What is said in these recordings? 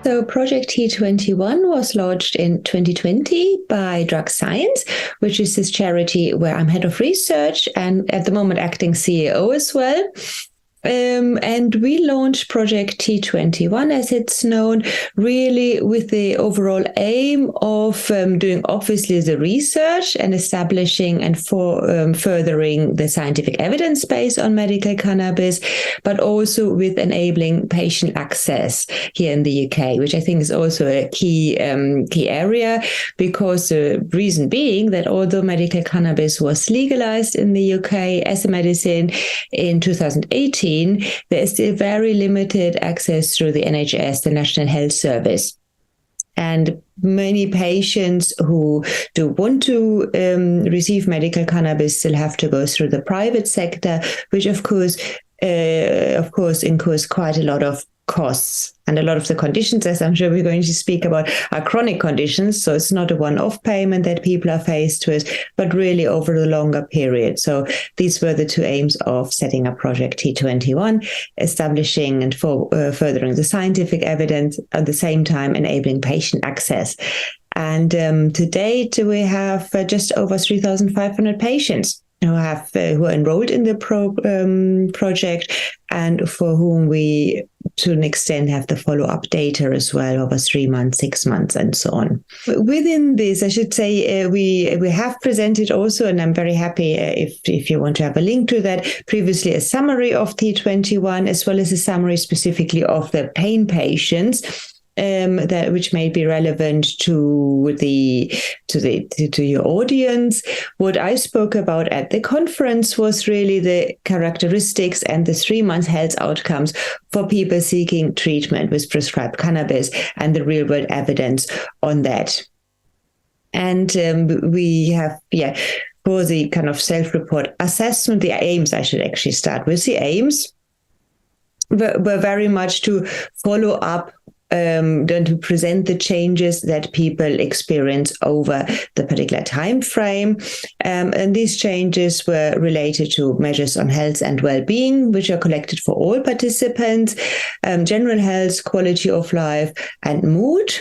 So Project T21 was launched in 2020 by Drug Science, which is this charity where I'm head of research and at the moment acting CEO as well. And we launched Project T21, as it's known, really with the overall aim of doing obviously the research and establishing and furthering the scientific evidence base on medical cannabis, but also with enabling patient access here in the UK, which I think is also a key area, because the reason being that although medical cannabis was legalized in the UK as a medicine in 2018, there is still very limited access through the NHS, the National Health Service. And many patients who do want to receive medical cannabis still have to go through the private sector, which of course incurs quite a lot of costs. And a lot of the conditions, as I'm sure we're going to speak about, are chronic conditions. So it's not a one-off payment that people are faced with, but really over a longer period. So these were the two aims of setting up Project T21, establishing and furthering the scientific evidence, at the same time enabling patient access. And to date, we have just over 3,500 patients who are enrolled in the project, and for whom we, to an extent, have the follow-up data as well over 3 months, 6 months, and so on. Within this, I should say, we have presented also, and I'm very happy if you want to have a link to that, previously a summary of T21, as well as a summary specifically of the pain patients, that which may be relevant to your audience. What I spoke about at the conference was really the characteristics and the 3 month health outcomes for people seeking treatment with prescribed cannabis and the real world evidence on that. And we have, for the kind of self-report assessment, the aims, I should actually start with the aims, were very much to follow up and to present the changes that people experience over the particular time frame. And these changes were related to measures on health and well-being, which are collected for all participants, general health, quality of life, and mood.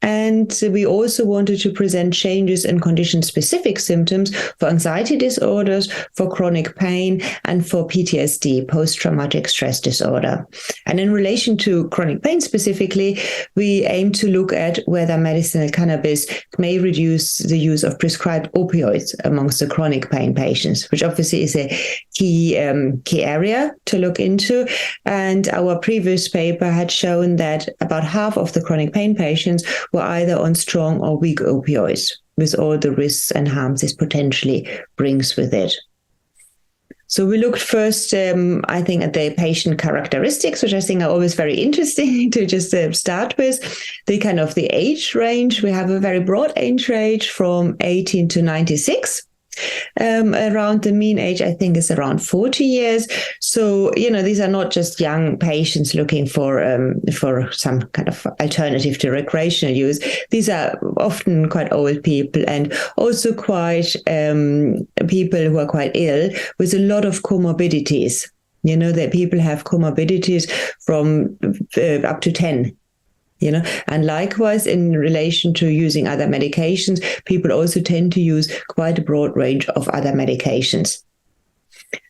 And we also wanted to present changes in condition-specific symptoms for anxiety disorders, for chronic pain, and for PTSD, post-traumatic stress disorder. And in relation to chronic pain specifically, we aim to look at whether medicinal cannabis may reduce the use of prescribed opioids amongst the chronic pain patients, which obviously is a key area to look into. And our previous paper had shown that about half of the chronic pain patients were either on strong or weak opioids, with all the risks and harms this potentially brings with it. So we looked first, I think, at the patient characteristics, which I think are always very interesting to just start with. The kind of the age range. We have a very broad age range from 18 to 96. Around the mean age, I think, is around 40 years. So, these are not just young patients looking for some kind of alternative to recreational use. These are often quite old people, and also quite people who are quite ill with a lot of comorbidities. That people have comorbidities from up to 10. And likewise, in relation to using other medications, people also tend to use quite a broad range of other medications.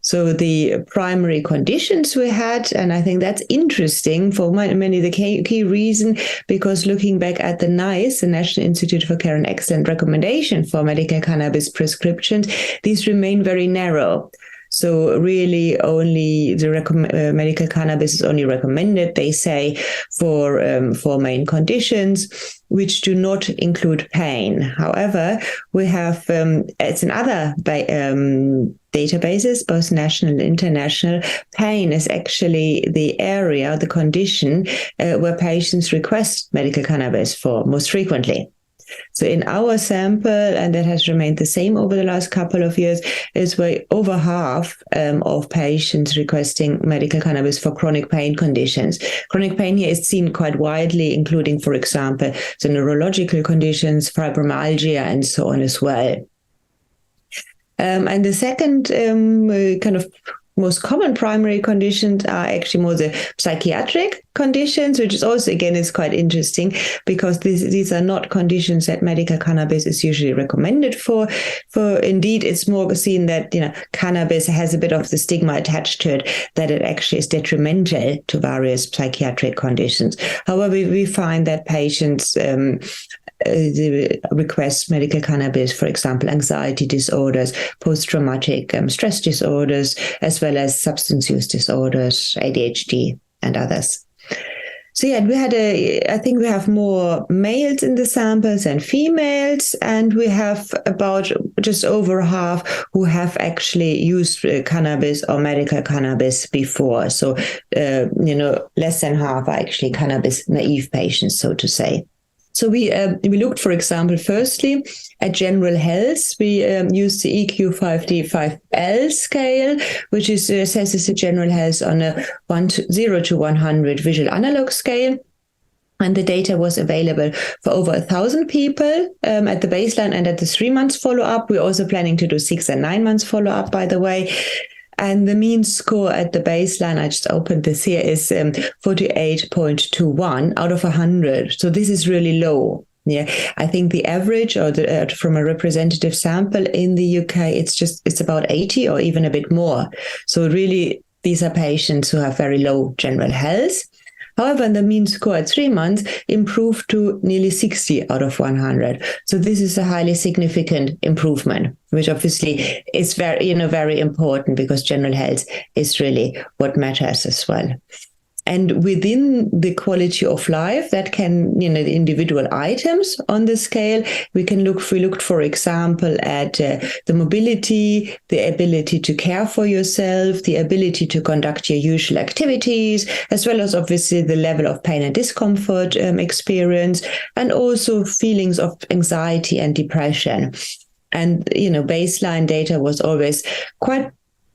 So the primary conditions we had, and I think that's interesting for many the key reason, because looking back at the NICE, the National Institute for Care and Excellent recommendation for medical cannabis prescriptions, these remain very narrow. So really only the medical cannabis is only recommended, they say, for main conditions, which do not include pain. However, we have, it's in other databases, both national and international, pain is actually the area, the condition where patients request medical cannabis for most frequently. So in our sample, and that has remained the same over the last couple of years, is where over half of patients requesting medical cannabis for chronic pain conditions. Chronic pain here is seen quite widely, including, for example, the neurological conditions, fibromyalgia, and so on as well. And the second kind of most common primary conditions are actually more the psychiatric conditions, which is also, again, is quite interesting because these are not conditions that medical cannabis is usually recommended for. Indeed, it's more seen that, cannabis has a bit of the stigma attached to it, that it actually is detrimental to various psychiatric conditions. However, we find that patients request medical cannabis, for example, anxiety disorders, post-traumatic stress disorders, as well as substance use disorders, ADHD, and others. So I think we have more males in the samples than females, and we have about just over half who have actually used cannabis or medical cannabis before. So, less than half are actually cannabis naive patients, so to say. So we looked, for example, firstly at general health. We used the EQ-5D-5L scale, which assesses the general health on a 0 to 100 visual analog scale. And the data was available for over 1,000 people at the baseline and at the 3 months follow-up. We're also planning to do 6 and 9 months follow-up, by the way. And the mean score at the baseline, I just opened this here, is 48.21 out of 100. So this is really low. Yeah, I think the average from a representative sample in the UK, it's about 80 or even a bit more. So really, these are patients who have very low general health. However, the mean score at 3 months improved to nearly 60 out of 100. So this is a highly significant improvement, which obviously is very important because general health is really what matters as well. And within the quality of life, that can, the individual items on the scale, we looked, for example, at the mobility, the ability to care for yourself, the ability to conduct your usual activities, as well as obviously the level of pain and discomfort experience, and also feelings of anxiety and depression. And, baseline data was always quite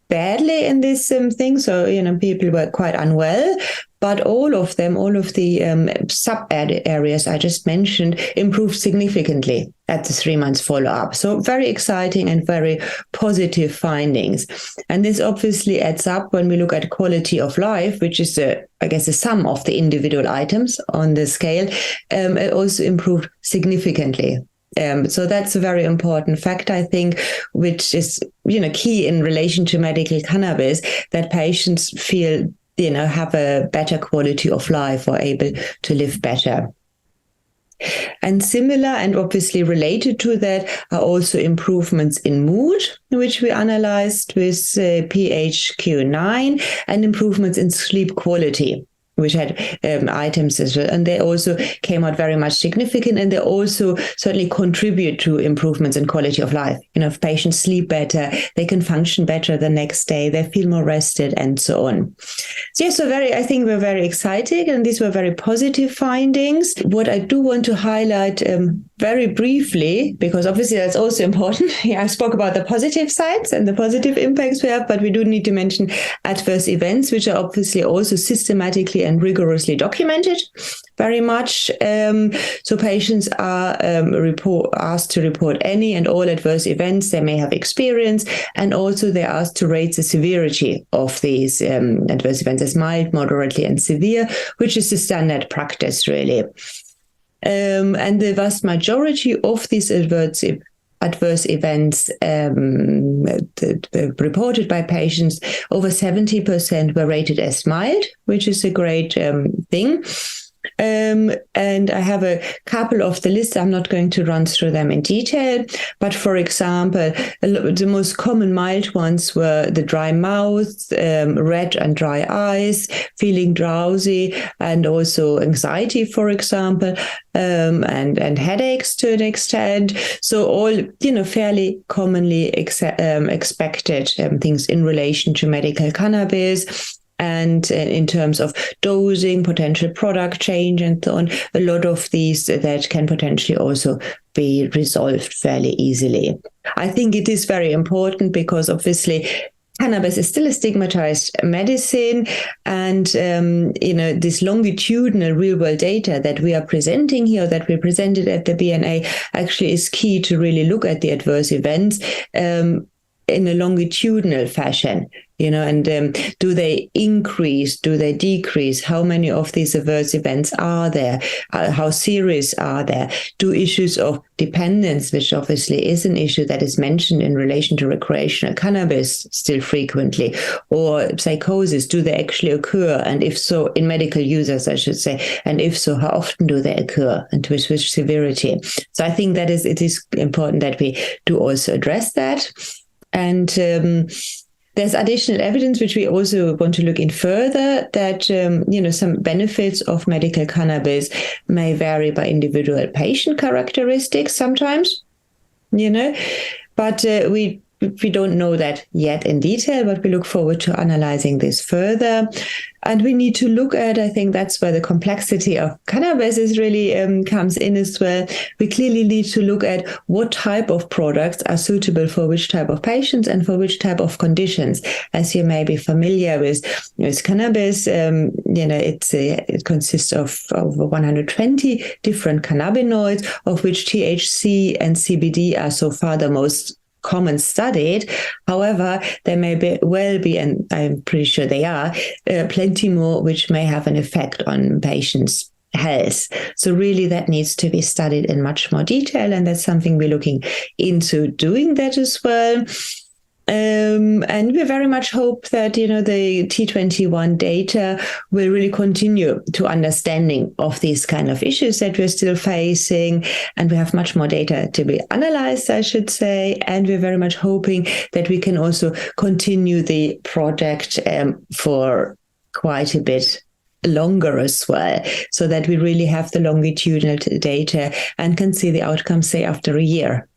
badly in this thing. So, people were quite unwell, but all of the sub areas I just mentioned improved significantly at the 3 months follow-up. So very exciting and very positive findings. And this obviously adds up when we look at quality of life, which is the sum of the individual items on the scale. It also improved significantly. So that's a very important fact, I think, which is, key in relation to medical cannabis, that patients feel, have a better quality of life or able to live better. And similar and obviously related to that are also improvements in mood, which we analyzed with PHQ-9, and improvements in sleep quality, which had items as well. And they also came out very much significant, and they also certainly contribute to improvements in quality of life. If patients sleep better, they can function better the next day, they feel more rested, and so on. So I think we're very excited, and these were very positive findings. What I do want to highlight very briefly, because obviously that's also important. I spoke about the positive sides and the positive impacts we have, but we do need to mention adverse events, which are obviously also systematically and rigorously documented very much. So patients are asked to report any and all adverse events they may have experienced, and also they're asked to rate the severity of these adverse events as mild, moderately, and severe, which is the standard practice, really. And the vast majority of these adverse events reported by patients, over 70% were rated as mild, which is a great thing. And I have a couple of the lists. I'm not going to run through them in detail, but for example, the most common mild ones were the dry mouth, red and dry eyes, feeling drowsy, and also anxiety, for example, and headaches to an extent. So all, fairly commonly expected things in relation to medical cannabis. And in terms of dosing, potential product change, and so on, a lot of these that can potentially also be resolved fairly easily. I think it is very important because obviously cannabis is still a stigmatized medicine, and this longitudinal real-world data that we are presenting here, that we presented at the BNA, actually is key to really look at the adverse events in a longitudinal fashion. and do they increase, do they decrease? How many of these adverse events are there? How serious are there? Do issues of dependence, which obviously is an issue that is mentioned in relation to recreational cannabis still frequently, or psychosis, do they actually occur? And if so, in medical users, I should say, and if so, how often do they occur and with which severity? So I think that it is important that we do also address that. And there's additional evidence which we also want to look in further, that some benefits of medical cannabis may vary by individual patient characteristics sometimes, but we don't know that yet in detail, but we look forward to analyzing this further. And we need to look at, I think that's where the complexity of cannabis is really comes in as well. We clearly need to look at what type of products are suitable for which type of patients and for which type of conditions. As you may be familiar with cannabis, it consists of over 120 different cannabinoids, of which THC and CBD are so far the most common studied. However, there may well be, and I'm pretty sure they are, plenty more which may have an effect on patients' health. So really that needs to be studied in much more detail, and that's something we're looking into doing that as well. And we very much hope that, the T21 data will really continue to understanding of these kind of issues that we're still facing. And we have much more data to be analyzed, I should say. And we're very much hoping that we can also continue the project for quite a bit longer as well, so that we really have the longitudinal data and can see the outcomes, say, after a year.